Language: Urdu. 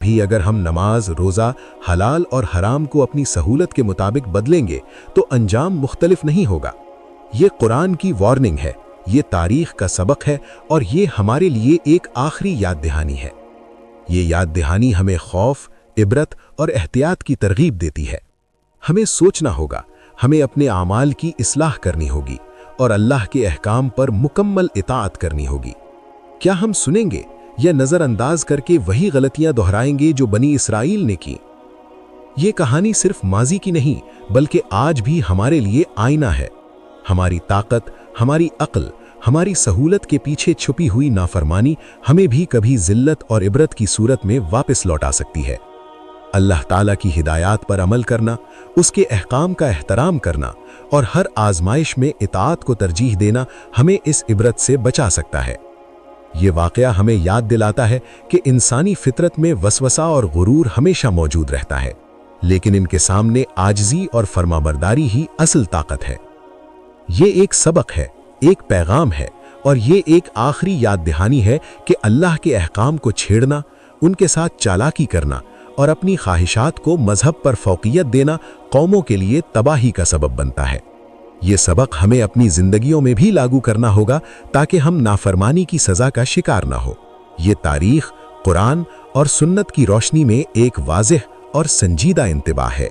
بھی اگر ہم نماز، روزہ، حلال اور حرام کو اپنی سہولت کے مطابق بدلیں گے تو انجام مختلف نہیں ہوگا۔ یہ قرآن کی وارننگ ہے، یہ تاریخ کا سبق ہے اور یہ ہمارے لیے ایک آخری یاد دہانی ہے۔ یہ یاد دہانی ہمیں خوف، عبرت اور احتیاط کی ترغیب دیتی ہے۔ ہمیں سوچنا ہوگا، ہمیں اپنے اعمال کی اصلاح کرنی ہوگی اور اللہ کے احکام پر مکمل اطاعت کرنی ہوگی۔ کیا ہم سنیں گے یا نظر انداز کر کے وہی غلطیاں دہرائیں گے جو بنی اسرائیل نے کی؟ یہ کہانی صرف ماضی کی نہیں بلکہ آج بھی ہمارے لیے آئینہ ہے۔ ہماری طاقت، ہماری عقل، ہماری سہولت کے پیچھے چھپی ہوئی نافرمانی ہمیں بھی کبھی ذلت اور عبرت کی صورت میں واپس لوٹا سکتی ہے۔ اللہ تعالیٰ کی ہدایات پر عمل کرنا، اس کے احکام کا احترام کرنا اور ہر آزمائش میں اطاعت کو ترجیح دینا ہمیں اس عبرت سے بچا سکتا ہے۔ یہ واقعہ ہمیں یاد دلاتا ہے کہ انسانی فطرت میں وسوسہ اور غرور ہمیشہ موجود رہتا ہے، لیکن ان کے سامنے عاجزی اور فرمانبرداری ہی اصل طاقت ہے۔ یہ ایک سبق ہے، ایک پیغام ہے اور یہ ایک آخری یاد دہانی ہے کہ اللہ کے احکام کو چھیڑنا، ان کے ساتھ چالاکی کرنا اور اپنی خواہشات کو مذہب پر فوقیت دینا قوموں کے لیے تباہی کا سبب بنتا ہے۔ یہ سبق ہمیں اپنی زندگیوں میں بھی لاگو کرنا ہوگا تاکہ ہم نافرمانی کی سزا کا شکار نہ ہو۔ یہ تاریخ، قرآن اور سنت کی روشنی میں ایک واضح اور سنجیدہ انتباہ ہے۔